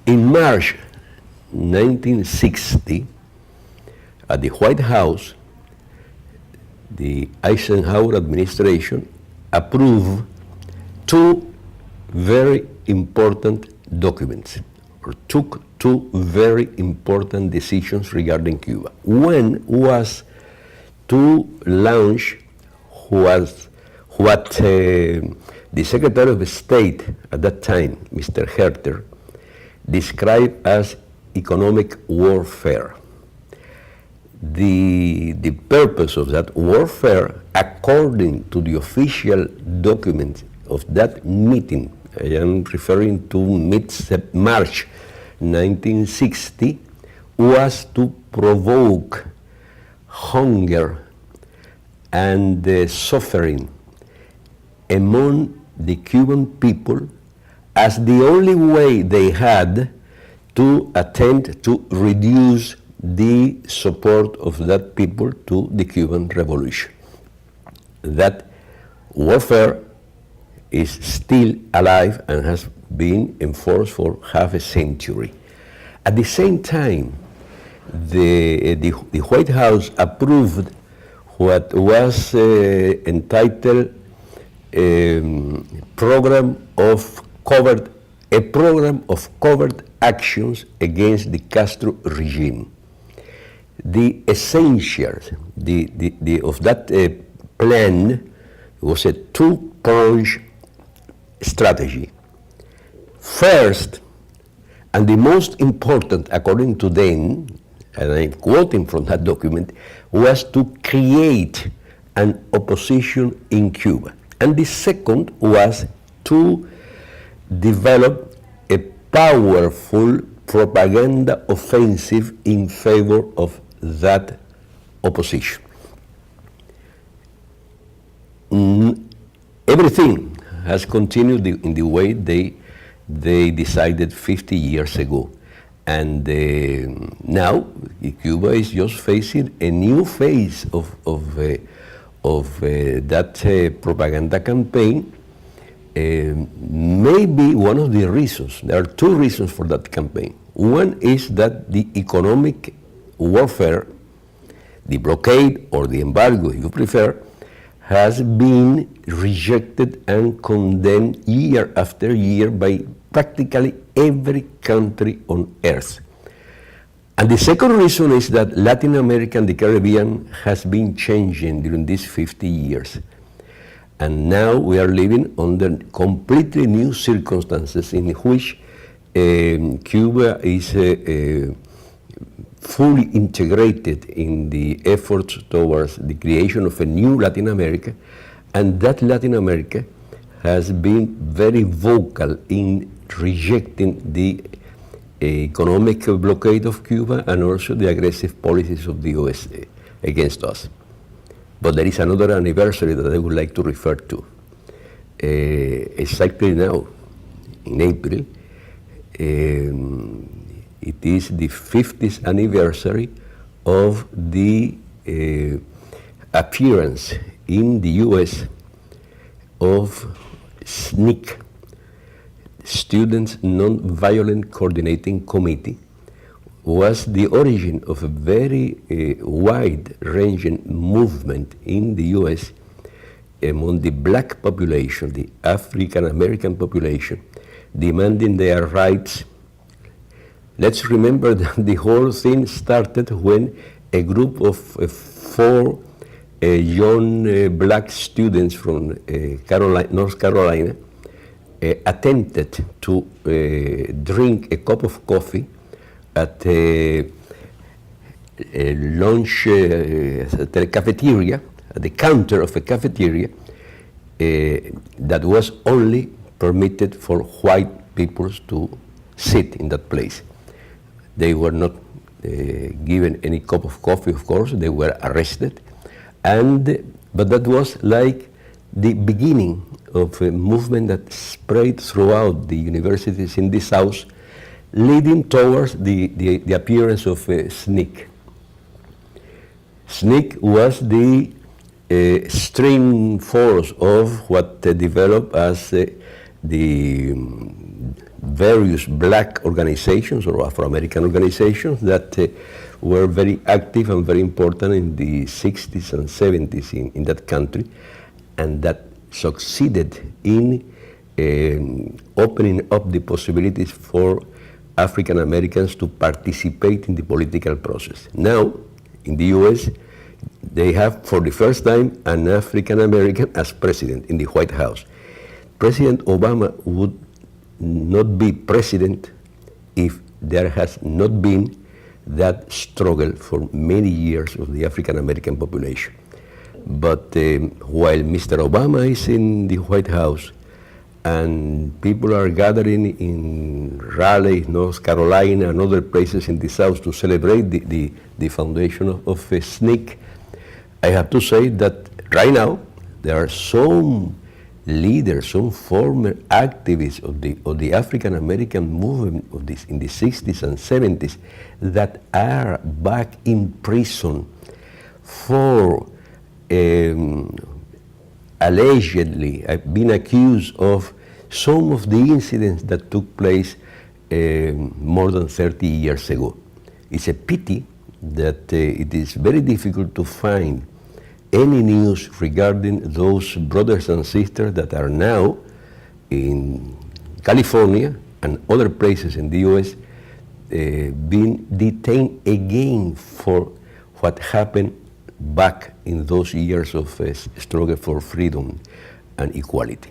In March 1960, at the White House, the Eisenhower administration approved two very important documents, or took two very important decisions regarding Cuba. One was to launch what the Secretary of State at that time, Mr. Herter, described as economic warfare. The purpose of that warfare, according to the official document of that meeting, I am referring to mid-March 1960, was to provoke hunger and suffering among the Cuban people as the only way they had to attempt to reduce the support of that people to the Cuban Revolution. That warfare is still alive and has been enforced for half a century. At the same time, the White House approved what was entitled a program of covert actions against the Castro regime. The essentials of that plan was a two-pronged strategy. First, and the most important according to them, and I'm quoting from that document, was to create an opposition in Cuba. And the second was to develop a powerful propaganda offensive in favor of that opposition. Everything has continued in the way they decided 50 years ago. And now Cuba is just facing a new phase of that propaganda campaign. Maybe one of the reasons, there are two reasons for that campaign. One is that the economic warfare, the blockade or the embargo, if you prefer, has been rejected and condemned year after year by practically every country on earth. And the second reason is that Latin America and the Caribbean has been changing during these 50 years. And now we are living under completely new circumstances in which Cuba is fully integrated in the efforts towards the creation of a new Latin America, and that Latin America has been very vocal in rejecting the economic blockade of Cuba and also the aggressive policies of the US against us. But there is another anniversary that I would like to refer to. Exactly now, in April, it is the 50th anniversary of the appearance in the US of SNCC, Students Non-Violent Coordinating Committee, was the origin of a very wide-ranging movement in the US among the black population, the African-American population, demanding their rights. Let's remember that the whole thing started when a group of four young black students from North Carolina attempted to drink a cup of coffee at a lunch at a cafeteria, at the counter of a cafeteria that was only permitted for white people to sit in that place. They were not given any cup of coffee, of course. They were arrested, but that was like the beginning of a movement that spread throughout the universities in the South, leading towards the appearance of SNCC. SNCC was the string force of what developed as the various black organizations or Afro-American organizations that were very active and very important in the 60s and 70s in that country, and that succeeded in opening up the possibilities for African Americans to participate in the political process. Now, in the US, they have for the first time an African American as president in the White House. President Obama would not be president if there has not been that struggle for many years of the African American population. But while Mr. Obama is in the White House and people are gathering in Raleigh, North Carolina, and other places in the South to celebrate the foundation of SNCC, I have to say that right now there are some leaders, some former activists of the African American movement in the 60s and 70s that are back in prison for allegedly been accused of some of the incidents that took place more than 30 years ago. It's a pity that it is very difficult to find any news regarding those brothers and sisters that are now in California and other places in the US being detained again for what happened back in those years of struggle for freedom and equality.